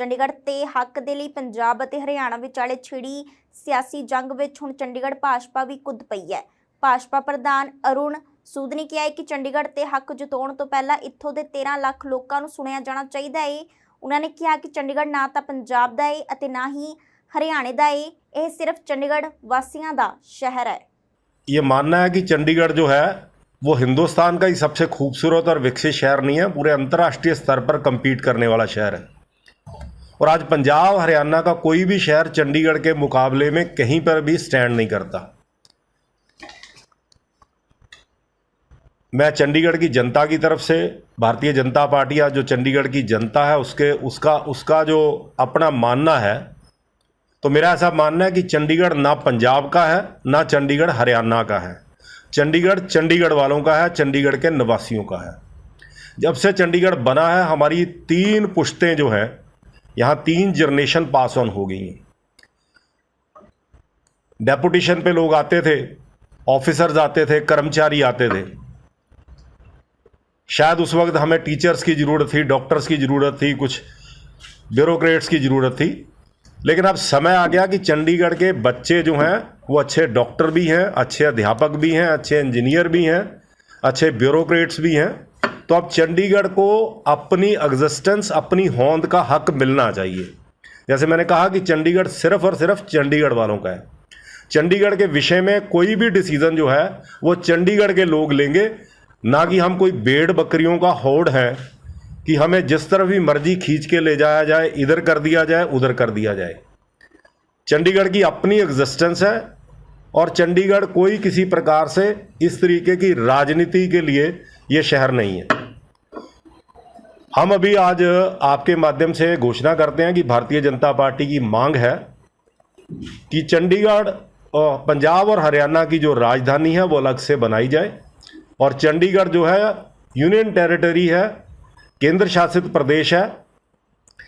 ਚੰਡੀਗੜ੍ਹ ਤੇ ਹੱਕ ਦੇ ਲਈ ਪੰਜਾਬ ਅਤੇ ਹਰਿਆਣਾ ਵਿਚਾਲੇ ਛਿੜੀ ਸਿਆਸੀ ਜੰਗ ਵਿੱਚ ਹੁਣ ਚੰਡੀਗੜ੍ਹ ਭਾਜਪਾ ਵੀ ਕੁੱਦ ਪਈ ਹੈ। ਭਾਜਪਾ ਪ੍ਰਧਾਨ ਅਰੁਣ ਸੂਦ ਨੇ ਕਿਹਾ ਹੈ ਕਿ ਚੰਡੀਗੜ੍ਹ ਤੇ ਹੱਕ ਜਿਤਾਉਣ ਤੋਂ ਪਹਿਲਾਂ ਇੱਥੋਂ ਦੇ 13 ਲੱਖ ਲੋਕਾਂ ਨੂੰ ਸੁਣਿਆ ਜਾਣਾ ਚਾਹੀਦਾ ਹੈ। ਉਹਨਾਂ ਨੇ ਕਿਹਾ कि चंडीगढ़ ना तो पंजाब का है और ना ही हरियाणे का है, यह सिर्फ चंडीगढ़ वासियों का शहर है। ये मानना है कि चंडीगढ़ जो है वो हिंदुस्तान का ही सबसे खूबसूरत और विकसित शहर नहीं है, पूरे अंतर्राष्ट्रीय स्तर पर कम्पीट करने वाला शहर है। और आज पंजाब हरियाणा का कोई भी शहर चंडीगढ़ के मुकाबले में कहीं पर भी स्टैंड नहीं करता। मैं चंडीगढ़ की जनता की तरफ से, भारतीय जनता पार्टी या जो चंडीगढ़ की जनता है उसका जो अपना मानना है, तो मेरा ऐसा मानना है कि चंडीगढ़ ना पंजाब का है ना चंडीगढ़ हरियाणा का है। चंडीगढ़ चंडीगढ़ वालों का है, चंडीगढ़ के निवासियों का है। जब से चंडीगढ़ बना है हमारी 3 पुश्तें जो हैं यहाँ 3 जनरेशन पास ऑन हो गई हैं। डेपुटेशन पे लोग आते थे, ऑफिसर्स आते थे, कर्मचारी आते थे। शायद उस वक्त हमें टीचर्स की ज़रूरत थी, डॉक्टर्स की ज़रूरत थी, कुछ ब्यूरोक्रेट्स की ज़रूरत थी, लेकिन अब समय आ गया कि चंडीगढ़ के बच्चे जो हैं वो अच्छे डॉक्टर भी हैं, अच्छे अध्यापक भी हैं, अच्छे इंजीनियर भी हैं, अच्छे ब्यूरोक्रेट्स भी हैं। तो अब चंडीगढ़ को अपनी एग्जिस्टेंस, अपनी होंद का हक मिलना चाहिए। जैसे मैंने कहा कि चंडीगढ़ सिर्फ़ और सिर्फ चंडीगढ़ वालों का है। चंडीगढ़ के विषय में कोई भी डिसीज़न जो है वो चंडीगढ़ के लोग लेंगे, ना कि हम कोई भेड़ बकरियों का होड़ है कि हमें जिस तरफ भी मर्जी खींच के ले जाया जाए, इधर कर दिया जाए, उधर कर दिया जाए। चंडीगढ़ की अपनी एग्जिस्टेंस है और चंडीगढ़ कोई किसी प्रकार से इस तरीके की राजनीति के लिए ये शहर नहीं है। हम अभी आज आपके माध्यम से घोषणा करते हैं कि भारतीय जनता पार्टी की मांग है कि चंडीगढ़ और पंजाब और हरियाणा की जो राजधानी है वो अलग से बनाई जाए और चंडीगढ़ जो है यूनियन टेरिटरी है, केंद्र शासित प्रदेश है,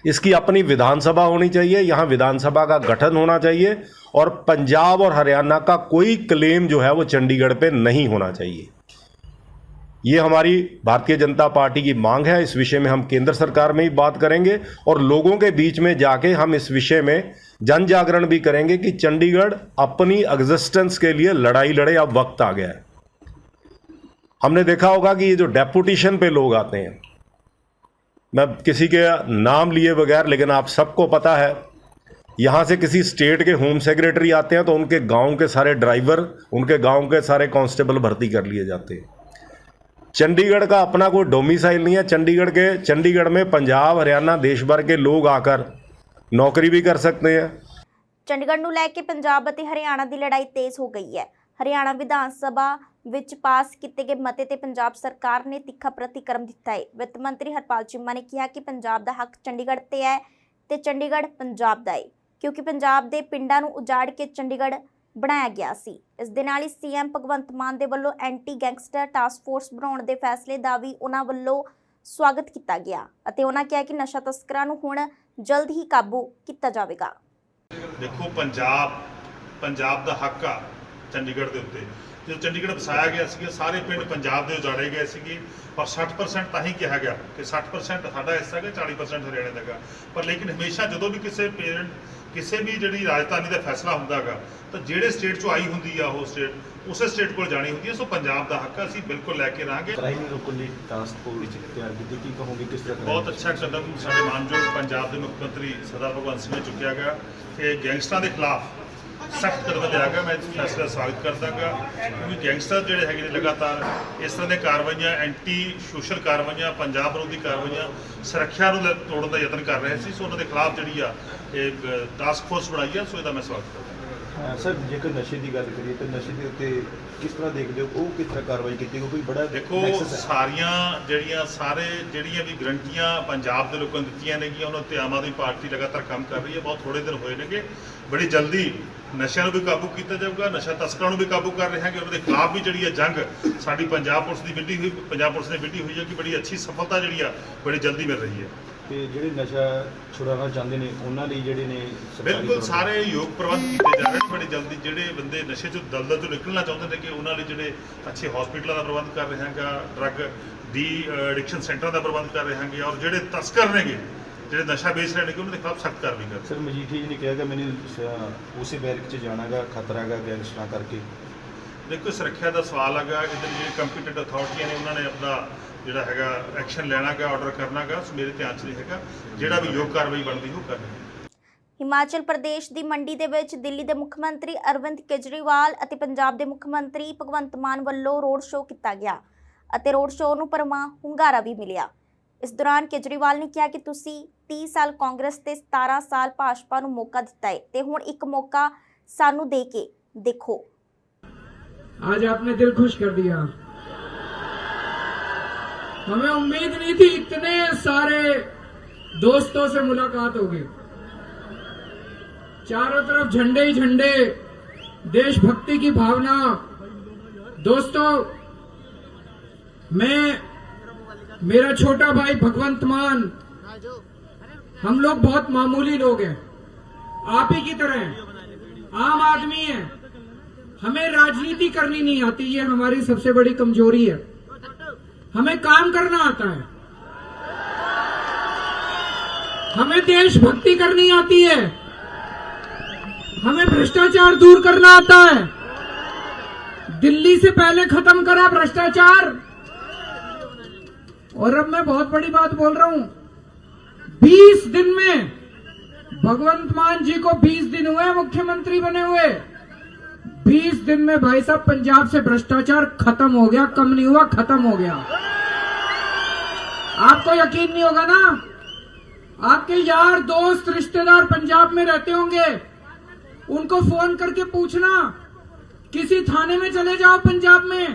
इसकी अपनी विधानसभा होनी चाहिए, यहाँ विधानसभा का गठन होना चाहिए और पंजाब और हरियाणा का कोई क्लेम जो है वो चंडीगढ़ पे नहीं होना चाहिए। ये हमारी भारतीय जनता पार्टी की मांग है। इस विषय में हम केंद्र सरकार में ही बात करेंगे और लोगों के बीच में जाके हम इस विषय में जन जागरण भी करेंगे कि चंडीगढ़ अपनी एग्जिस्टेंस के लिए लड़ाई लड़े। अब वक्त आ गया है। हमने देखा होगा कि ये जो डेपुटेशन पे लोग आते हैं, मैं किसी के नाम लिए बगैर, लेकिन आप सबको पता है यहाँ से किसी स्टेट के होम सेक्रेटरी आते हैं तो उनके गांव के सारे ड्राइवर, उनके गांव के सारे कांस्टेबल भर्ती कर लिए जाते हैं। चंडीगढ़ का अपना कोई डोमिसाइल नहीं है। चंडीगढ़ में पंजाब हरियाणा देश भर के लोग आकर नौकरी भी कर सकते हैं। चंडीगढ़ ਨੂੰ ਲੈ ਕੇ ਪੰਜਾਬ ਅਤੇ ਹਰਿਆਣਾ ਦੀ ਲੜਾਈ ਤੇਜ਼ ਹੋ ਗਈ ਹੈ। ਹਰਿਆਣਾ ਵਿਧਾਨ ਸਭਾ ਵਿੱਚ ਪਾਸ ਕੀਤੇ ਗਏ ਮਤੇ ਤੇ ਪੰਜਾਬ ਸਰਕਾਰ ਨੇ ਤਿੱਖਾ ਪ੍ਰਤੀਕਰਮ ਦਿੱਤਾ ਹੈ। ਵਿੱਤ ਮੰਤਰੀ ਹਰਪਾਲ ਚੀਮਾ ਨੇ ਕਿਹਾ ਕਿ ਪੰਜਾਬ ਦਾ ਹੱਕ ਚੰਡੀਗੜ੍ਹ ਤੇ ਹੈ ਤੇ ਚੰਡੀਗੜ੍ਹ ਪੰਜਾਬ ਦਾ ਹੈ, ਕਿਉਂਕਿ ਪੰਜਾਬ ਦੇ ਪਿੰਡਾਂ ਨੂੰ ਉਜਾੜ ਕੇ ਚੰਡੀਗੜ੍ਹ ਬਣਾਇਆ ਗਿਆ ਸੀ। ਇਸ ਦੇ ਨਾਲ ਹੀ ਸੀਐਮ ਭਗਵੰਤ ਮਾਨ ਦੇ ਵੱਲੋਂ ਐਂਟੀ ਗੈਂਗਸਟਰ ਟਾਸਕ ਫੋਰਸ ਬਣਾਉਣ ਦੇ ਫੈਸਲੇ ਦਾ ਵੀ ਉਹਨਾਂ ਵੱਲੋਂ ਸਵਾਗਤ ਕੀਤਾ ਗਿਆ ਅਤੇ ਉਹਨਾਂ ਕਿਹਾ ਕਿ ਨਸ਼ਾ ਤਸਕਰਾਂ ਨੂੰ ਹੁਣ ਜਲਦ ਹੀ ਕਾਬੂ ਕੀਤਾ ਜਾਵੇਗਾ। देखो पंजाब का हक आ चंडीगढ़ के उत्ते जो चंडीगढ़ वसाया गया सी, सारे पिंड पंजाब के उजाड़े गए सी और 60% तां ही कहा गया कि 60% साडा हिस्सा है, 40% हरियाणे का। पर लेकिन हमेशा जो भी किसी भी जी राजधानी का फैसला होंदा गा तो जेड़े स्टेट चो आई होंदी आ वो स्टेट उस स्टेट को जानी होंदी है। सो पंजाब का हक असीं बिल्कुल लैके रहांगे। बहुत अच्छा कदम साडे मानयोग पंजाब के मुख्यमंत्री सरदार भगवंत सिंह ने चुकिया गया कि गैंगस्टरां के खिलाफ सख्त कदम लिया गया। मैं इस फैसले का स्वागत करदा गा क्योंकि गैंगस्टर जोड़े है लगातार इस तरह की कार्रवाइयाँ, एंटी सोशल कार्रवाइयाँ, पंजाब विरोधी कार्रवाइयाँ, सुरक्षा तोड़न का यत्न कर रहे थे। सो उन्होंने खिलाफ जी एक टास्क फोर्स बनाई है। सो इसका मैं स्वागत करता। सर जेकर नशे की गल करिए तो नशे के उत्ते किस तरह देखते हो, वो किस तरह कार्रवाई की कोई बड़ा देखो सारिया जड़ियाँ सारे जड़ियाँ भी गरंटियाँ पंजाब के लोगों ने दित्तियां ने उन्होंने आम आदमी पार्टी लगातार काम कर रही है। बहुत थोड़े दिन होए ने बड़ी जल्दी नशे भी काबू किया जाऊगा, नशा तस्करों भी काबू कर रहे हैं कि उन्होंने खिलाफ भी जी जंग साड़ी पंजाब पुलिस की विढ़ी हुई, पंजाब पुलिस ने विढ़ी हुई है कि बड़ी अच्छी सफलता जी बड़ी जल्दी मिल रही है। ਤੇ ਜਿਹੜੇ ਨਸ਼ਾ ਛੁਡਾਉਣਾ ਚਾਹੁੰਦੇ ਨੇ ਉਹਨਾਂ ਲਈ ਜਿਹੜੇ ਨੇ ਬਿਲਕੁਲ ਸਾਰੇ ਯੋਗ ਪ੍ਰਬੰਧ ਕੀਤੇ ਜਾ ਰਹੇ ਨੇ। ਬੜੀ ਜਲਦੀ ਜਿਹੜੇ ਬੰਦੇ ਨਸ਼ੇ ਚੋਂ ਦਲਦਲ ਤੋਂ ਨਿਕਲਣਾ ਚਾਹੁੰਦੇ ਨੇ ਕਿ ਉਹਨਾਂ ਲਈ ਜਿਹੜੇ ਅੱਛੇ ਹਸਪੀਟਲਾਂ ਦਾ ਪ੍ਰਬੰਧ ਕਰ ਰਹੇ ਹਾਂਗਾ, ਡਰੱਗ ਡੀ ਐਡਿਕਸ਼ਨ ਸੈਂਟਰਾਂ ਦਾ ਪ੍ਰਬੰਧ ਕਰ ਰਹੇ ਹਾਂਗੇ ਔਰ ਜਿਹੜੇ ਤਸਕਰ ਨੇਗੇ ਜਿਹੜੇ ਨਸ਼ਾ ਵੇਚ ਰਹੇ ਨੇ ਕਿ ਉਹਨਾਂ ਦੇ ਖਿਲਾਫ ਸਖਤ ਕਾਰਵਾਈ ਕਰਦੇ। ਸਰ ਮਜੀਠੀ ਜੀ ਨੇ ਕਿਹਾ ਕਿ ਮੈਨੂੰ ਉਸੇ ਬੈਰਕ 'ਚ ਜਾਣਾਗਾ, ਖਤਰਾ ਹੈਗਾ ਗੈਂਗਸਟਰਾਂ ਕਰਕੇ। ਦੇਖੋ ਸੁਰੱਖਿਆ ਦਾ ਸਵਾਲ ਹੈਗਾ, ਇੱਧਰ ਜਿਹੜੇ ਕੰਪੀਟੈਂਟ ਅਥਾਰਟੀਆਂ ਨੇ ਉਹਨਾਂ ਨੇ ਆਪਣਾ ਜਿਹੜਾ ਹੈਗਾ ਐਕਸ਼ਨ ਲੈਣਾਗਾ, ਆਰਡਰ ਕਰਨਾਗਾ, ਮੇਰੇ ਧਿਆਨ 'ਚ ਨਹੀਂ ਹੈਗਾ। ਜਿਹੜਾ ਵੀ ਯੋਗ ਕਾਰਵਾਈ ਬਣਦੀ ਉਹ ਕਰਨੀ। ਹਿਮਾਚਲ ਪ੍ਰਦੇਸ਼ ਦੀ ਮੰਡੀ ਦੇ ਵਿੱਚ ਦਿੱਲੀ ਦੇ ਮੁੱਖ ਮੰਤਰੀ ਅਰਵਿੰਦ ਕੇਜਰੀਵਾਲ ਅਤੇ ਪੰਜਾਬ ਦੇ ਮੁੱਖ ਮੰਤਰੀ ਭਗਵੰਤ ਮਾਨ ਵੱਲੋਂ ਰੋਡ ਸ਼ੋਅ ਕੀਤਾ ਗਿਆ ਅਤੇ ਰੋਡ ਸ਼ੋਅ ਨੂੰ ਭਰਵਾਂ ਹੁੰਗਾਰਾ ਵੀ ਮਿਲਿਆ। ਇਸ ਦੌਰਾਨ ਕੇਜਰੀਵਾਲ ਨੇ ਕਿਹਾ ਕਿ ਤੁਸੀਂ 30 ਸਾਲ ਕਾਂਗਰਸ ਤੇ 17 ਸਾਲ ਭਾਜਪਾ ਨੂੰ ਮੌਕਾ ਦਿੱਤਾ ਹੈ ਤੇ ਹੁਣ ਇੱਕ ਮੌਕਾ ਸਾਨੂੰ ਦੇ ਕੇ ਦੇਖੋ। आज आपने दिल खुश कर दिया। हमें उम्मीद नहीं थी इतने सारे दोस्तों से मुलाकात होगी। चारों तरफ झंडे ही झंडे, देशभक्ति की भावना। दोस्तों, मैं, मेरा छोटा भाई भगवंत मान, हम लोग बहुत मामूली लोग हैं, आप ही की तरह हैं, आम आदमी हैं। हमें राजनीति करनी नहीं आती, ये हमारी सबसे बड़ी कमजोरी है। हमें काम करना आता है, हमें देशभक्ति करनी आती है, हमें भ्रष्टाचार दूर करना आता है। दिल्ली से पहले खत्म करा भ्रष्टाचार। और अब मैं बहुत बड़ी बात बोल रहा हूं, 20 दिन में, भगवंत मान जी को 20 दिन हुए मुख्यमंत्री बने हुए। 20 दिन में भाई साहब पंजाब से भ्रष्टाचार खत्म हो गया, कम नहीं हुआ, खत्म हो गया। आपको यकीन नहीं होगा ना, आपके यार दोस्त रिश्तेदार पंजाब में रहते होंगे, उनको फोन करके पूछना, किसी थाने में चले जाओ पंजाब में,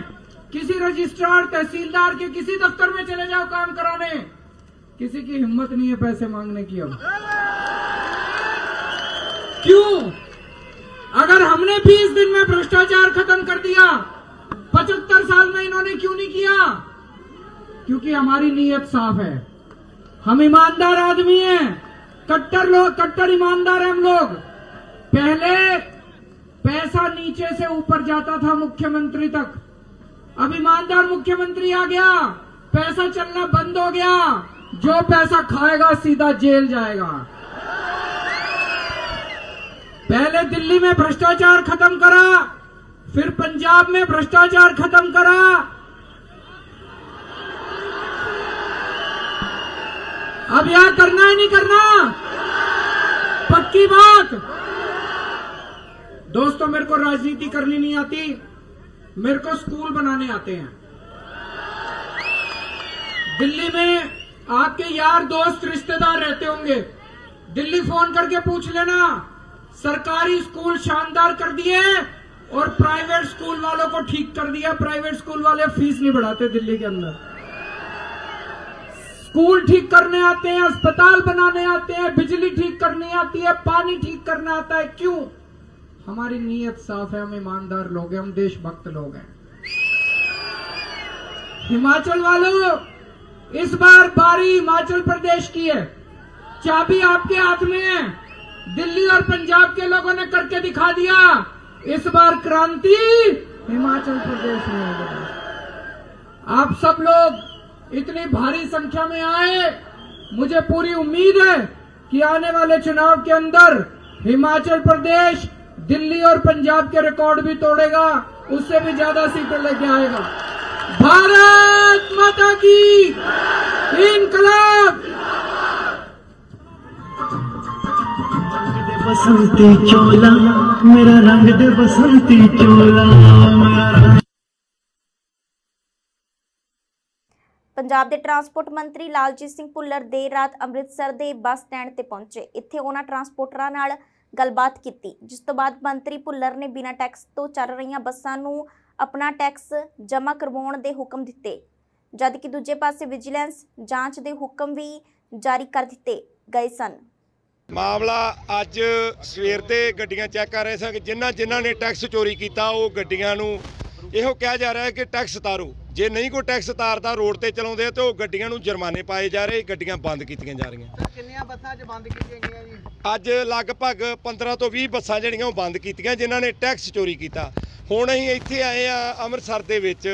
किसी रजिस्ट्रार तहसीलदार के किसी दफ्तर में चले जाओ काम कराने, किसी की हिम्मत नहीं है पैसे मांगने की। अब क्यों? अगर हमने 20 दिन में भ्रष्टाचार खत्म कर दिया, 75 साल में इन्होंने क्यों नहीं किया? क्योंकि हमारी नीयत साफ है, हम ईमानदार आदमी हैं, कट्टर लोग, कट्टर ईमानदार हैं हम लोग। पहले पैसा नीचे से ऊपर जाता था मुख्यमंत्री तक, अब ईमानदार मुख्यमंत्री आ गया, पैसा चलना बंद हो गया। जो पैसा खाएगा सीधा जेल जाएगा। पहले दिल्ली में भ्रष्टाचार खत्म करा, फिर पंजाब में भ्रष्टाचार खत्म करा, अब यह करना है नहीं करना, पक्की बात। दोस्तों, मेरे को राजनीति करनी नहीं आती, मेरे को स्कूल बनाने आते हैं। दिल्ली में आपके यार दोस्त रिश्तेदार रहते होंगे, दिल्ली फोन करके पूछ लेना, सरकारी स्कूल शानदार कर दिए और प्राइवेट स्कूल वालों को ठीक कर दिया। प्राइवेट स्कूल वाले फीस नहीं बढ़ाते दिल्ली के अंदर। स्कूल ठीक करने आते हैं, अस्पताल बनाने आते हैं, बिजली ठीक करनी आती है, पानी ठीक करना आता है। क्यों? हमारी नीयत साफ है, हम ईमानदार लोग हैं, हम देशभक्त लोग हैं। हिमाचल वालों, इस बार बारी हिमाचल प्रदेश की है, चाबी आपके हाथ में है। दिल्ली और पंजाब के लोगों ने करके दिखा दिया, इस बार क्रांति हिमाचल प्रदेश में होगी। आप सब लोग इतनी भारी संख्या में आए, मुझे पूरी उम्मीद है कि आने वाले चुनाव के अंदर हिमाचल प्रदेश दिल्ली और पंजाब के रिकॉर्ड भी तोड़ेगा, उससे भी ज्यादा सीटें लेके आएगा। भारत माता की इनकलाब। बसंती चोला मेरा रंग दे, बसंती चोला मेरा रंग। ਪੰਜਾਬ ਦੇ ਟਰਾਂਸਪੋਰਟ ਮੰਤਰੀ ਲਾਲਜੀਤ ਸਿੰਘ ਭੁੱਲਰ ਦੇਰ ਰਾਤ ਅੰਮ੍ਰਿਤਸਰ ਦੇ ਬੱਸ ਸਟੈਂਡ ਤੇ ਪਹੁੰਚੇ। ਇੱਥੇ ਉਹਨਾਂ ਟਰਾਂਸਪੋਰਟਰਾਂ ਨਾਲ ਗੱਲਬਾਤ ਕੀਤੀ, ਜਿਸ ਤੋਂ ਬਾਅਦ ਮੰਤਰੀ ਭੁੱਲਰ ਨੇ ਬਿਨਾਂ ਟੈਕਸ ਤੋਂ ਚੱਲ ਰਹੀਆਂ ਬੱਸਾਂ ਨੂੰ ਆਪਣਾ ਟੈਕਸ ਜਮ੍ਹਾਂ ਕਰਵਾਉਣ ਦੇ ਹੁਕਮ ਦਿੱਤੇ, ਜਦਕਿ ਦੂਜੇ ਪਾਸੇ ਵਿਜੀਲੈਂਸ ਜਾਂਚ ਦੇ ਹੁਕਮ ਵੀ ਜਾਰੀ ਕਰ ਦਿੱਤੇ ਗਏ ਸਨ। ਮਾਮਲਾ ਅੱਜ ਸਵੇਰ ਦੇ ਗੱਡੀਆਂ ਚੈੱਕ ਕਰ ਰਹੇ ਸਾਂ ਕਿ ਜਿਨ੍ਹਾਂ ਨੇ ਟੈਕਸ ਚੋਰੀ ਕੀਤਾ ਉਹ ਗੱਡੀਆਂ ਨੂੰ ਇਹੋ ਕਿਹਾ ਜਾ ਰਿਹਾ ਹੈ ਕਿ ਟੈਕਸ ਤਾਰੋ। ਜੇ ਨਹੀਂ ਕੋਈ ਟੈਕਸ ਤਾਰਦਾ ਰੋਡ ਤੇ ਚਲਾਉਂਦੇ ਤੇ ਉਹ ਗੱਡੀਆਂ ਨੂੰ ਜੁਰਮਾਨੇ ਪਾਏ ਜਾ ਰਹੇ, ਗੱਡੀਆਂ ਬੰਦ ਕੀਤੀਆਂ ਜਾ ਰਹੀਆਂ। ਸਰ, ਕਿੰਨੀਆਂ ਬੱਸਾਂ ਅੱਜ ਬੰਦ ਕੀਤੀਆਂ ਗਈਆਂ ਜੀ? ਅੱਜ ਲਗਭਗ 15 ਤੋਂ 20 ਬੱਸਾਂ ਜਿਹੜੀਆਂ ਉਹ ਬੰਦ ਕੀਤੀਆਂ ਜਿਨ੍ਹਾਂ ਨੇ ਟੈਕਸ ਚੋਰੀ ਕੀਤਾ। ਹੁਣ ਅਸੀਂ ਇੱਥੇ ਆਏ ਆ ਅੰਮ੍ਰਿਤਸਰ ਦੇ ਵਿੱਚ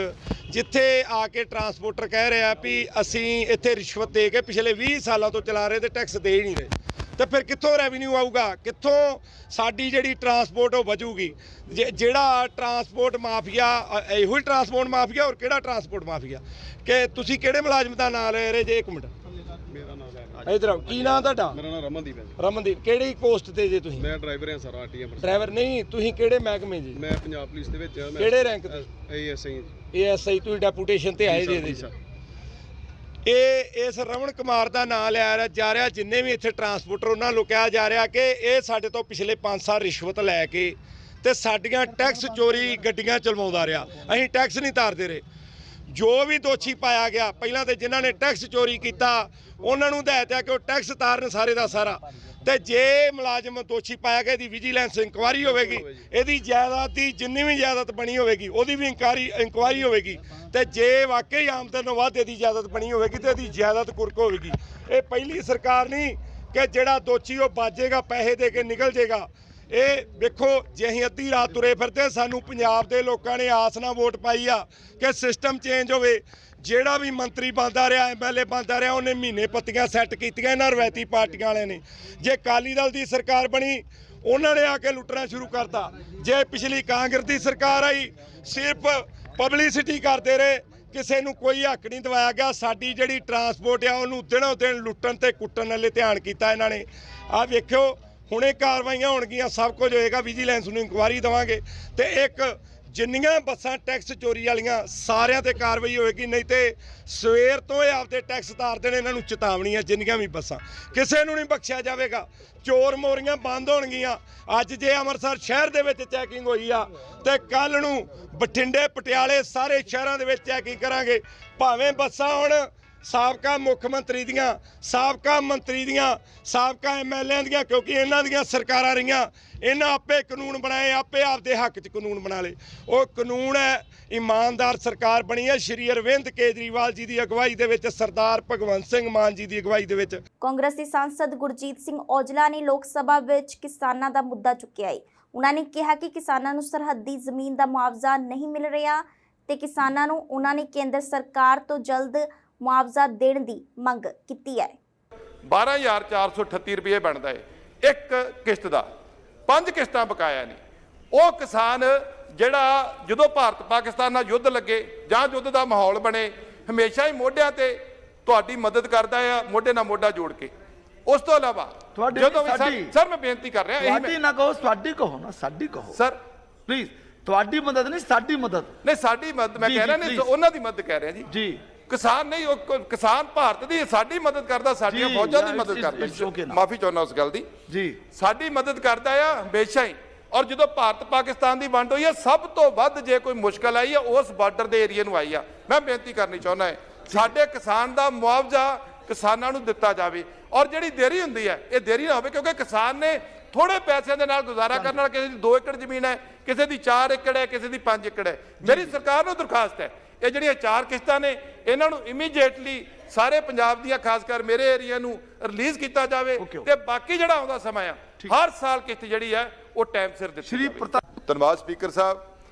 ਜਿੱਥੇ ਆ ਕੇ ਟਰਾਂਸਪੋਰਟਰ ਕਹਿ ਰਿਹਾ ਵੀ ਅਸੀਂ ਇੱਥੇ ਰਿਸ਼ਵਤ ਦੇ ਕੇ ਪਿਛਲੇ 20 ਸਾਲਾਂ ਤੋਂ ਚਲਾ ਰਹੇ ਤੇ ਟੈਕਸ ਦੇ ਹੀ ਨਹੀਂ ਰਹੇ, ਤੇ ਫਿਰ ਕਿੱਥੋਂ ਰੈਵਨਿਊ ਆਊਗਾ, ਕਿੱਥੋਂ ਸਾਡੀ ਜਿਹੜੀ ਟਰਾਂਸਪੋਰਟ ਉਹ ਵਧੂਗੀ। ਜਿਹੜਾ ਟਰਾਂਸਪੋਰਟ ਮਾਫੀਆ, ਇਹੋ ਹੀ ਟਰਾਂਸਪੋਰਟ ਮਾਫੀਆ, ਹੋਰ ਕਿਹੜਾ ਟਰਾਂਸਪੋਰਟ ਮਾਫੀਆ? ਕਿ ਤੁਸੀਂ ਕਿਹੜੇ ਮੁਲਾਜ਼ਮ ਦਾ ਨਾਂ ਲੈ ਰਹੇ ਜੇ? ਇੱਕ ਮਿੰਟ, ਇਧਰ ਆਓ। ਕੀ ਨਾਮ ਤੁਹਾਡਾ? ਮੇਰਾ ਨਾਮ ਰਮਨਦੀਪ ਹੈ। ਰਮਨਦੀਪ, ਕਿਹੜੀ ਪੋਸਟ ਤੇ ਜੇ ਤੁਸੀਂ? ਮੈਂ ਡਰਾਈਵਰ ਹਾਂ ਸਰ, ਆਰਟੀਐਮ ਡਰਾਈਵਰ ਨਹੀਂ, ਤੁਸੀਂ ਕਿਹੜੇ ਮਹਿਕਮੇ ਜੀ? ਮੈਂ ਪੰਜਾਬ ਪੁਲਿਸ ਦੇ ਵਿੱਚ। ਕਿਹੜੇ ਰੈਂਕ ਤੇ? ਏਐਸਆਈ। ਏਐਸਆਈ ਤੁਸੀਂ ਡੈਪੂਟੇਸ਼ਨ ਤੇ ਆਏ ਜੇ ਇਹਦੇ ਚ? ਇਹ ਇਸ ਰਮਨ ਕੁਮਾਰ ਦਾ ਨਾਮ ਲਿਆ ਜਾ ਰਿਹਾ। ਜਿੰਨੇ ਵੀ ਇੱਥੇ ਟਰਾਂਸਪੋਰਟਰ ਉਹਨਾਂ ਨੂੰ ਕਿਹਾ ਜਾ ਰਿਹਾ ਕਿ ਇਹ ਸਾਡੇ ਤੋਂ ਪਿਛਲੇ 5 ਸਾਲ ਰਿਸ਼ਵਤ ਲੈ ਕੇ ਤੇ ਸਾਡੀਆਂ ਟੈਕਸ ਚੋਰੀ ਗੱਡੀਆਂ ਚਲਵਾਉਂਦਾ ਰਿਹਾ, ਅਸੀਂ ਟੈਕਸ ਨਹੀਂ ਤਾਰਦੇ ਰਹੇ। ਜੋ ਵੀ ਦੋਸ਼ੀ ਪਾਇਆ ਗਿਆ, ਪਹਿਲਾਂ ਤੇ ਜਿਨ੍ਹਾਂ ਨੇ ਟੈਕਸ ਚੋਰੀ ਕੀਤਾ ਉਹਨਾਂ ਨੂੰ ਹਦਾਇਤ ਹੈ ਕਿ ਉਹ ਟੈਕਸ ਤਾਰਨ ਸਾਰੇ ਦਾ ਸਾਰਾ, ਤੇ ਜੇ ਮੁਲਾਜ਼ਮ ਦੋਸ਼ੀ ਪਾਇਆ ਗਿਆ ਇਹਦੀ ਵਿਜੀਲੈਂਸ ਇਨਕੁਆਇਰੀ ਹੋਵੇਗੀ, ਇਹਦੀ ਜਾਇਦਾਦ ਦੀ ਜਿੰਨੀ ਵੀ ਜਾਇਦਾਦ ਬਣੀ ਹੋਵੇਗੀ ਉਹਦੀ ਵੀ ਇਨਕੁਆਇਰੀ ਹੋਵੇਗੀ, ਤੇ ਜੇ ਵਾਕਈ ਆਮਦਨ ਤੋਂ ਵੱਧ ਇਹਦੀ ਜਾਇਦਾਦ ਬਣੀ ਹੋਵੇਗੀ ਤੇ ਇਹਦੀ ਜਾਇਦਾਦ ਕੁਰਕ ਹੋਵੇਗੀ। ਇਹ ਪਹਿਲੀ ਸਰਕਾਰ ਨਹੀਂ ਕਿ ਜਿਹੜਾ ਦੋਸ਼ੀ ਉਹ ਬਾਜੇਗਾ, ਪੈਸੇ ਦੇ ਕੇ ਨਿਕਲ ਜਾਏਗਾ। ਇਹ ਵੇਖੋ, ਜੇ ਅਸੀਂ ਅੱਧੀ ਰਾਤ ਤੁਰੇ ਫਿਰਦੇ, ਸਾਨੂੰ ਪੰਜਾਬ ਦੇ ਲੋਕਾਂ ਨੇ ਆਸ ਨਾਲ ਵੋਟ ਪਾਈ ਆ ਕਿ ਸਿਸਟਮ ਚੇਂਜ ਹੋਵੇ। ਜਿਹੜਾ ਵੀ ਮੰਤਰੀ ਬਣਦਾ ਰਿਹਾ, ਐਮਐਲਏ ਬਣਦਾ ਰਿਹਾ, ਉਹਨੇ ਮਹੀਨੇ ਪੱਤੀਆਂ ਸੈੱਟ ਕੀਤੀਆਂ ਇਹਨਾਂ ਰਵਾਇਤੀ ਪਾਰਟੀਆਂ ਵਾਲਿਆਂ ਨੇ। ਜੇ ਅਕਾਲੀ ਦਲ ਦੀ ਸਰਕਾਰ ਬਣੀ, ਉਹਨਾਂ ਨੇ ਆ ਕੇ ਲੁੱਟਣਾ ਸ਼ੁਰੂ ਕਰਤਾ। ਜੇ ਪਿਛਲੀ ਕਾਂਗਰਸ ਦੀ ਸਰਕਾਰ ਆਈ, ਸਿਰਫ ਪਬਲਿਸਿਟੀ ਕਰਦੇ ਰਹੇ, ਕਿਸੇ ਨੂੰ ਕੋਈ ਹੱਕ ਨਹੀਂ ਦਿਵਾਇਆ ਗਿਆ। ਸਾਡੀ ਜਿਹੜੀ ਟਰਾਂਸਪੋਰਟ ਆ ਉਹਨੂੰ ਦਿਨੋਂ ਦਿਨ ਲੁੱਟਣ ਤੇ ਕੁੱਟਣ ਵਾਲੇ ਧਿਆਨ ਕੀਤਾ ਇਹਨਾਂ ਨੇ। ਆਹ ਵੇਖਿਓ, ਹੁਣੇ ਕਾਰਵਾਈਆਂ ਹੋਣਗੀਆਂ, ਸਭ ਕੁਝ ਹੋਏਗਾ, ਵਿਜੀਲੈਂਸ ਨੂੰ ਇਨਕੁਆਇਰੀ ਦੇਵਾਂਗੇ, ਤੇ ਇੱਕ ਜਿੰਨੀਆਂ ਬੱਸਾਂ ਟੈਕਸ ਚੋਰੀ ਵਾਲੀਆਂ ਸਾਰਿਆਂ ਤੇ ਕਾਰਵਾਈ ਹੋਏਗੀ। ਨਹੀਂ ਤੇ ਸਵੇਰ ਤੋਂ ਇਹ ਆਪਦੇ ਟੈਕਸ ਤਾਰ ਦੇਣ, ਇਹਨਾਂ ਨੂੰ ਚੇਤਾਵਨੀ ਹੈ। ਜਿੰਨੀਆਂ ਵੀ ਬੱਸਾਂ, ਕਿਸੇ ਨੂੰ ਨਹੀਂ ਬਖਸ਼ਿਆ ਜਾਵੇਗਾ। ਚੋਰ ਮੋਰੀਆਂ ਬੰਦ ਹੋਣਗੀਆਂ। ਅੱਜ ਜੇ ਅੰਮ੍ਰਿਤਸਰ ਸ਼ਹਿਰ ਦੇ ਵਿੱਚ ਚੈਕਿੰਗ ਹੋਈ ਆ, ਤੇ ਕੱਲ ਨੂੰ ਬਠਿੰਡੇ, ਪਟਿਆਲੇ, ਸਾਰੇ ਸ਼ਹਿਰਾਂ ਦੇ ਵਿੱਚ ਚੈਕਿੰਗ ਕਰਾਂਗੇ। ਭਾਵੇਂ ਬੱਸਾਂ ਹੁਣ ਸਾਬਕਾ ਮੁੱਖ ਮੰਤਰੀ ਦੀਆਂ, ਸਾਬਕਾ ਮੰਤਰੀ ਦੀਆਂ, ਸਾਬਕਾ ਐਮਐਲਏ ਦੀਆਂ, ਕਿਉਂਕਿ ਇਹਨਾਂ ਦੀਆਂ ਸਰਕਾਰਾਂ ਰਹੀਆਂ, ਇਹਨਾਂ ਆਪੇ ਕਾਨੂੰਨ ਬਣਾਏ, ਆਪੇ ਆਪਦੇ ਹੱਕ 'ਚ ਕਾਨੂੰਨ ਬਣਾ ਲਏ। ਉਹ ਕਾਨੂੰਨ ਹੈ, ਇਮਾਨਦਾਰ ਸਰਕਾਰ ਬਣੀ ਹੈ ਸ਼੍ਰੀ ਅਰਵਿੰਦ ਕੇਜਰੀਵਾਲ ਜੀ ਦੀ ਅਗਵਾਈ ਦੇ ਵਿੱਚ, ਸਰਦਾਰ ਭਗਵੰਤ ਸਿੰਘ ਮਾਨ ਜੀ ਦੀ ਅਗਵਾਈ ਦੇ ਵਿੱਚ। ਕਾਂਗਰਸੀ ਸਾਂਸਦ ਗੁਰਜੀਤ ਸਿੰਘ ਔਜਲਾ ਨੇ ਲੋਕ ਸਭਾ ਵਿੱਚ ਕਿਸਾਨਾਂ ਦਾ ਮੁੱਦਾ ਚੁੱਕਿਆ ਹੈ। ਉਹਨਾਂ ਨੇ ਕਿਹਾ ਕਿ ਕਿਸਾਨਾਂ ਨੂੰ ਸਰਹੱਦੀ ਜ਼ਮੀਨ ਦਾ ਮੁਆਵਜ਼ਾ ਨਹੀਂ ਮਿਲ ਰਿਹਾ ਤੇ ਕਿਸਾਨਾਂ ਨੂੰ ਉਹਨਾਂ ਨੇ ਕੇਂਦਰ ਸਰਕਾਰ ਤੋਂ ਜਲਦ ਮੁਆਵਜ਼ਾ ਦੇਣ ਦੀ ਮੰਗ ਕੀਤੀ ਹੈ। 12,438 ਰੁਪਏ ਬਣਦਾ ਹੈ ਇੱਕ ਕਿਸ਼ਤ ਦਾ, 5 ਕਿਸ਼ਤਾਂ ਬਕਾਇਆ ਨਹੀਂ। ਉਹ ਕਿਸਾਨ ਜਿਹੜਾ ਜਦੋਂ ਭਾਰਤ ਪਾਕਿਸਤਾਨ ਨਾਲ ਯੁੱਧ ਲੱਗੇ ਜਾਂ ਯੁੱਧ ਦਾ ਮਾਹੌਲ ਬਣੇ, ਹਮੇਸ਼ਾ ਹੀ ਮੋਢਿਆਂ ਤੇ ਤੁਹਾਡੀ ਮਦਦ ਕਰਦਾ ਆ, ਮੋਢੇ ਨਾਲ ਮੋਢਾ ਜੋੜ ਕੇ। ਉਸ ਤੋਂ ਇਲਾਵਾ ਜਦੋਂ ਵੀ ਸਰ ਮੈਂ ਬੇਨਤੀ ਕਰ ਰਿਹਾ, ਤੁਹਾਡੀ ਨਾ ਕਹੋ, ਸਾਡੀ ਕਹੋ ਨਾ, ਸਾਡੀ ਕਹੋ ਸਰ ਪਲੀਜ਼। ਤੁਹਾਡੀ ਮਦਦ ਨਹੀਂ, ਸਾਡੀ ਮਦਦ। ਨਹੀਂ, ਸਾਡੀ ਮਦਦ ਮੈਂ ਕਹਿ ਰਿਹਾ, ਨਹੀਂ ਉਹਨਾਂ ਦੀ ਮਦਦ ਕਹਿ ਰਿਹਾ ਜੀ। ਜੀ, ਕਿਸਾਨ ਨਹੀਂ, ਉਹ ਕਿਸਾਨ ਭਾਰਤ ਦੀ ਸਾਡੀ ਮਦਦ ਕਰਦਾ, ਸਾਡੀਆਂ ਫੌਜਾਂ ਦੀ ਮਦਦ ਕਰਦਾ। ਮਾਫੀ ਚਾਹੁੰਦਾ ਉਸ ਗੱਲ ਦੀ ਜੀ, ਸਾਡੀ ਮਦਦ ਕਰਦਾ ਆ ਹਮੇਸ਼ਾ ਹੀ। ਔਰ ਜਦੋਂ ਭਾਰਤ ਪਾਕਿਸਤਾਨ ਦੀ ਵੰਡ ਹੋਈ ਆ, ਸਭ ਤੋਂ ਵੱਧ ਜੇ ਕੋਈ ਮੁਸ਼ਕਲ ਆਈ ਆ ਉਸ ਬਾਰਡਰ ਦੇ ਏਰੀਆ ਨੂੰ ਆਈ ਆ। ਮੈਂ ਬੇਨਤੀ ਕਰਨੀ ਚਾਹੁੰਦਾ ਹੈ, ਸਾਡੇ ਕਿਸਾਨ ਦਾ ਮੁਆਵਜ਼ਾ ਕਿਸਾਨਾਂ ਨੂੰ ਦਿੱਤਾ ਜਾਵੇ। ਔਰ ਜਿਹੜੀ ਦੇਰੀ ਹੁੰਦੀ ਹੈ, ਇਹ ਦੇਰੀ ਨਾ ਹੋਵੇ, ਕਿਉਂਕਿ ਕਿਸਾਨ ਨੇ ਥੋੜੇ ਪੈਸਿਆਂ ਦੇ ਨਾਲ ਗੁਜ਼ਾਰਾ ਕਰਨ ਵਾਲਾ। ਕਿਸੇ ਦੀ 2 ਏਕੜ ਜ਼ਮੀਨ ਹੈ, ਕਿਸੇ ਦੀ 4 ਏਕੜ ਹੈ, ਕਿਸੇ ਦੀ 5 ਏਕੜ ਹੈ। ਮੇਰੀ ਸਰਕਾਰ ਨੂੰ ਦਰਖਾਸਤ ਹੈ, ਇਹ ਜਿਹੜੀਆਂ 4 ਕਿਸ਼ਤਾਂ ਨੇ ਇਹਨਾਂ ਨੂੰ ਇਮੀਡੀਏਟਲੀ ਸਾਰੇ ਪੰਜਾਬ ਦੀਆਂ, ਖਾਸ ਕਰ ਮੇਰੇ ਏਰੀਆ ਨੂੰ ਰਿਲੀਜ਼ ਕੀਤਾ ਜਾਵੇ, ਤੇ ਬਾਕੀ ਜਿਹੜਾ ਆਉਂਦਾ ਸਮਾਂ ਆ, ਹਰ ਸਾਲ ਕਿਸ਼ਤ ਜਿਹੜੀ ਹੈ ਉਹ ਟਾਈਮ ਸਿਰ ਦਿੱਤੀ ਜਾਵੇ। ਧੰਨਵਾਦ ਸਪੀਕਰ ਸਾਹਿਬ।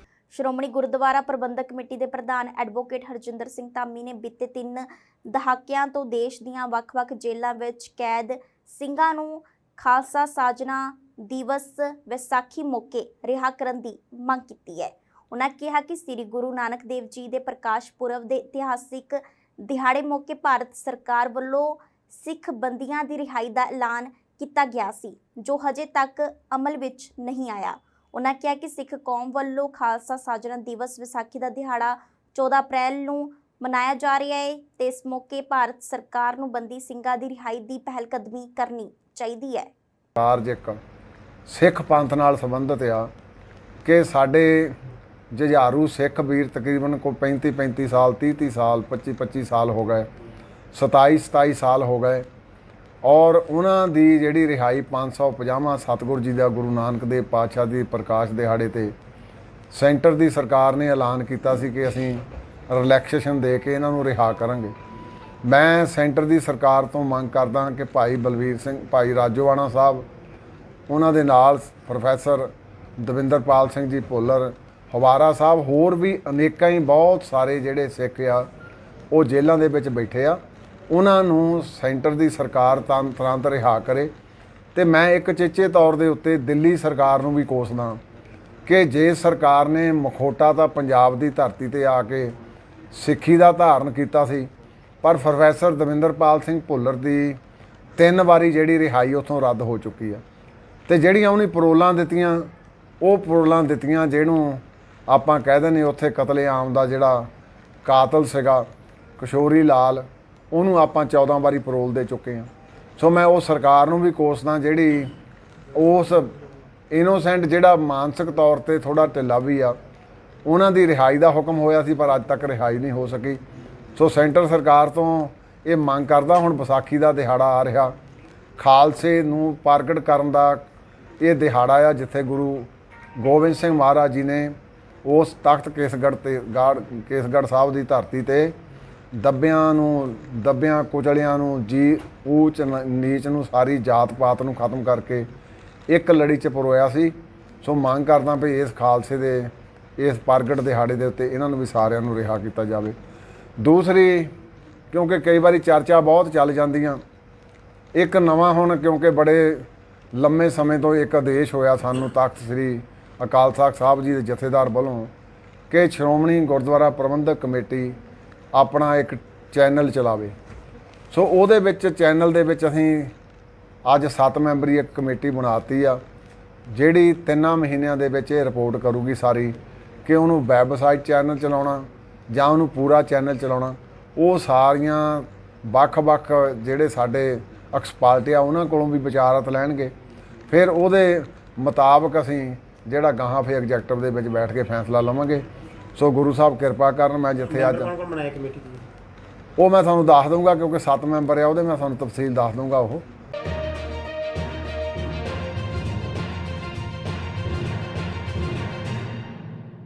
ਸ਼੍ਰੋਮਣੀ ਗੁਰਦੁਆਰਾ ਪ੍ਰਬੰਧਕ ਕਮੇਟੀ ਦੇ ਪ੍ਰਧਾਨ ਐਡਵੋਕੇਟ ਹਰਜਿੰਦਰ ਸਿੰਘ ਧਾਮੀ ਨੇ ਬੀਤੇ 3 ਦਹਾਕਿਆਂ ਤੋਂ ਦੇਸ਼ ਦੀਆਂ ਵੱਖ-ਵੱਖ ਜੇਲ੍ਹਾਂ ਵਿੱਚ ਕੈਦ ਸਿੰਘਾਂ ਨੂੰ ਖਾਲਸਾ ਸਾਜਨਾ ਦਿਵਸ ਵਿਸਾਖੀ ਮੌਕੇ ਰਿਹਾ ਕਰਨ ਦੀ ਮੰਗ ਕੀਤੀ ਹੈ। ਉਹਨਾਂ ਕਿਹਾ ਕਿ ਸ੍ਰੀ ਗੁਰੂ ਨਾਨਕ ਦੇਵ ਜੀ ਦੇ ਪ੍ਰਕਾਸ਼ ਪੁਰਬ ਦੇ ਇਤਿਹਾਸਿਕ ਦਿਹਾੜੇ ਮੌਕੇ ਭਾਰਤ ਸਰਕਾਰ ਵੱਲੋਂ ਸਿੱਖ ਬੰਦੀਆਂ ਦੀ ਰਿਹਾਈ ਦਾ ਐਲਾਨ ਕੀਤਾ ਗਿਆ ਸੀ, ਜੋ ਹਜੇ ਤੱਕ ਅਮਲ ਵਿੱਚ ਨਹੀਂ ਆਇਆ। ਉਹਨਾਂ ਕਿਹਾ ਕਿ ਸਿੱਖ ਕੌਮ ਵੱਲੋਂ ਖਾਲਸਾ ਸਾਜਨਾ ਦਿਵਸ ਵਿਸਾਖੀ ਦਾ ਦਿਹਾੜਾ 14 ਅਪ੍ਰੈਲ ਨੂੰ ਮਨਾਇਆ ਜਾ ਰਿਹਾ ਹੈ ਤੇ ਇਸ ਮੌਕੇ ਭਾਰਤ ਸਰਕਾਰ ਨੂੰ ਬੰਦੀ ਸਿੰਘਾਂ ਦੀ ਰਿਹਾਈ ਦੀ ਪਹਿਲ ਕਦਮੀ ਕਰਨੀ ਚਾਹੀਦੀ ਹੈ। ਕਾਰਜ ਇੱਕ ਸਿੱਖ ਪੰਥ ਨਾਲ ਸੰਬੰਧਿਤ ਆ ਕਿ ਸਾਡੇ ਜੁਝਾਰੂ ਸਿੱਖ ਵੀਰ ਤਕਰੀਬਨ ਕੋਈ 35 ਸਾਲ, 30 ਸਾਲ, 25 ਸਾਲ ਹੋ ਗਏ, 27 ਸਾਲ ਹੋ ਗਏ, ਔਰ ਉਹਨਾਂ ਦੀ ਜਿਹੜੀ ਰਿਹਾਈ 550ਵਾਂ ਸਤਿਗੁਰੂ ਜੀ ਦਾ ਗੁਰੂ ਨਾਨਕ ਦੇਵ ਪਾਤਸ਼ਾਹ ਦੀ ਪ੍ਰਕਾਸ਼ ਦਿਹਾੜੇ ਤੇ ਸੈਂਟਰ ਦੀ ਸਰਕਾਰ ਨੇ ਐਲਾਨ ਕੀਤਾ ਸੀ ਕਿ ਅਸੀਂ ਰਿਲੈਕਸੇਸ਼ਨ ਦੇ ਕੇ ਇਹਨਾਂ ਨੂੰ ਰਿਹਾ ਕਰਾਂਗੇ। ਮੈਂ ਸੈਂਟਰ ਦੀ ਸਰਕਾਰ ਤੋਂ ਮੰਗ ਕਰਦਾ ਕਿ ਭਾਈ ਬਲਵੀਰ ਸਿੰਘ, ਭਾਈ ਰਾਜੋਆਣਾ ਸਾਹਿਬ, ਉਹਨਾਂ ਦੇ ਨਾਲ ਪ੍ਰੋਫੈਸਰ ਦਵਿੰਦਰਪਾਲ ਸਿੰਘ ਜੀ ਭੁੱਲਰ, ਹਵਾਰਾ ਸਾਹਿਬ, ਹੋਰ ਵੀ ਅਨੇਕਾਂ ਹੀ ਬਹੁਤ ਸਾਰੇ ਜਿਹੜੇ ਸਿੱਖ ਆ ਉਹ ਜੇਲ੍ਹਾਂ ਦੇ ਵਿੱਚ ਬੈਠੇ ਆ। ਉਹਨਾਂ ਨੂੰ ਸੈਂਟਰ ਦੀ ਸਰਕਾਰ ਤੁਰੰਤ ਰਿਹਾ ਕਰੇ। ਤੇ ਮੈਂ ਇੱਕ ਚੇਚੇ ਤੌਰ ਦੇ ਉੱਤੇ ਦਿੱਲੀ ਸਰਕਾਰ ਨੂੰ ਵੀ ਕੋਸਦਾ ਕਿ ਜੇ ਸਰਕਾਰ ਨੇ ਮਖੌਟਾ ਤਾਂ ਪੰਜਾਬ ਦੀ ਧਰਤੀ ਤੇ ਆ ਕੇ ਸਿੱਖੀ ਦਾ ਧਾਰਨ ਕੀਤਾ ਸੀ, ਪਰ ਪ੍ਰੋਫੈਸਰ ਦਵਿੰਦਰਪਾਲ ਸਿੰਘ ਭੁੱਲਰ ਦੀ 3 ਵਾਰੀ ਜਿਹੜੀ ਰਿਹਾਈ ਉੱਥੋਂ ਰੱਦ ਹੋ ਚੁੱਕੀ ਆ। ਤੇ ਜਿਹੜੀਆਂ ਉਹਨੇ ਪਰੋਲਾਂ ਦਿੱਤੀਆਂ, ਉਹ ਪਰੋਲਾਂ ਦਿੱਤੀਆਂ ਜਿਹਨੂੰ ਆਪਾਂ ਕਹਿ ਦਿੰਦੇ ਉੱਥੇ ਕਤਲੇਆਮ ਦਾ ਜਿਹੜਾ ਕਾਤਲ ਸੀਗਾ ਕਿਸ਼ੋਰੀ ਲਾਲ, ਉਹਨੂੰ ਆਪਾਂ 14 ਵਾਰੀ ਪਰੋਲ ਦੇ ਚੁੱਕੇ ਹਾਂ। ਸੋ ਮੈਂ ਉਹ ਸਰਕਾਰ ਨੂੰ ਵੀ ਕੋਸਦਾ ਜਿਹੜੀ ਉਸ ਇਨੋਸੈਂਟ ਜਿਹੜਾ ਮਾਨਸਿਕ ਤੌਰ ਤੇ ਥੋੜਾ ਢਿੱਲਾ ਵੀ ਆ, ਉਹਨਾਂ ਦੀ ਰਿਹਾਈ ਦਾ ਹੁਕਮ ਹੋਇਆ ਸੀ ਪਰ ਅੱਜ ਤੱਕ ਰਿਹਾਈ ਨਹੀਂ ਹੋ ਸਕੀ। ਸੋ ਸੈਂਟਰ ਸਰਕਾਰ ਤੋਂ ਇਹ ਮੰਗ ਕਰਦਾ, ਹੁਣ ਵਿਸਾਖੀ ਦਾ ਦਿਹਾੜਾ ਆ ਰਿਹਾ, ਖਾਲਸੇ ਨੂੰ ਪ੍ਰਗਟ ਕਰਨ ਦਾ ਇਹ ਦਿਹਾੜਾ ਆ ਜਿੱਥੇ ਗੁਰੂ ਗੋਬਿੰਦ ਸਿੰਘ ਮਹਾਰਾਜ ਜੀ ਨੇ ਉਸ ਤਖਤ ਕੇਸਗੜ੍ਹ ਸਾਹਿਬ ਦੀ ਧਰਤੀ ਤੇ ਦੱਬਿਆਂ ਕੁਚਲਿਆਂ ਨੂੰ, ਜੀ ਊਚ ਨੀਚ ਨੂੰ, ਸਾਰੀ ਜਾਤ ਪਾਤ ਨੂੰ ਖਤਮ ਕਰਕੇ ਇੱਕ ਲੜੀ 'ਚ ਪਰੋਇਆ ਸੀ। ਸੋ ਮੰਗ ਕਰਦਾ ਵੀ ਇਸ ਖਾਲਸੇ ਦੇ ਇਸ ਪ੍ਰਗਟ ਦਿਹਾੜੇ ਦੇ ਉੱਤੇ ਇਹਨਾਂ ਨੂੰ ਵੀ ਸਾਰਿਆਂ ਨੂੰ ਰਿਹਾ ਕੀਤਾ ਜਾਵੇ। ਦੂਸਰੀ, ਕਿਉਂਕਿ ਕਈ ਵਾਰੀ ਚਰਚਾ ਬਹੁਤ ਚੱਲ ਜਾਂਦੀਆਂ, ਇੱਕ ਨਵਾਂ ਹੁਣ ਕਿਉਂਕਿ ਬੜੇ ਲੰਮੇ ਸਮੇਂ ਤੋਂ ਇੱਕ ਆਦੇਸ਼ ਹੋਇਆ ਸਾਨੂੰ ਤਖਤ ਸ੍ਰੀ ਅਕਾਲ ਤਖਤ ਸਾਹਿਬ ਜੀ ਦੇ ਜਥੇਦਾਰ ਵੱਲੋਂ ਕਿ ਸ਼੍ਰੋਮਣੀ ਗੁਰਦੁਆਰਾ ਪ੍ਰਬੰਧਕ ਕਮੇਟੀ ਆਪਣਾ ਇੱਕ ਚੈਨਲ ਚਲਾਵੇ। ਸੋ ਉਹਦੇ ਵਿੱਚ ਚੈਨਲ ਦੇ ਵਿੱਚ ਅਸੀਂ ਅੱਜ 7 ਮੈਂਬਰੀ ਇੱਕ ਕਮੇਟੀ ਬਣਾਤੀ ਆ, ਜਿਹੜੀ 3 ਮਹੀਨਿਆਂ ਦੇ ਵਿੱਚ ਇਹ ਰਿਪੋਰਟ ਕਰੂਗੀ ਸਾਰੀ ਕਿ ਉਹਨੂੰ ਵੈਬਸਾਈਟ ਚੈਨਲ ਚਲਾਉਣਾ ਜਾਂ ਉਹਨੂੰ ਪੂਰਾ ਚੈਨਲ ਚਲਾਉਣਾ। ਉਹ ਸਾਰੀਆਂ ਵੱਖ-ਵੱਖ ਜਿਹੜੇ ਸਾਡੇ ਐਕਸਪਰਟ ਆ ਉਹਨਾਂ ਕੋਲੋਂ ਵੀ ਵਿਚਾਰਤ ਲੈਣਗੇ, ਫਿਰ ਉਹਦੇ ਮੁਤਾਬਕ ਅਸੀਂ ਜਿਹੜਾ ਗਾਹਾਂ ਫਿਰ ਐਗਜੈਕਟਿਵ ਦੇ ਵਿੱਚ ਬੈਠ ਕੇ ਫੈਸਲਾ ਲਵਾਂਗੇ। ਸੋ ਗੁਰੂ ਸਾਹਿਬ ਕਿਰਪਾ ਕਰਨ, ਮੈਂ ਜਿੱਥੇ ਅੱਜ ਉਹ ਮੈਂ ਤੁਹਾਨੂੰ ਦੱਸ ਦੂੰਗਾ ਕਿਉਂਕਿ 7 ਮੈਂਬਰ ਆ, ਉਹਦੇ ਮੈਂ ਤੁਹਾਨੂੰ ਤਫਸੀਲ ਦੱਸ ਦੂੰਗਾ ਉਹ।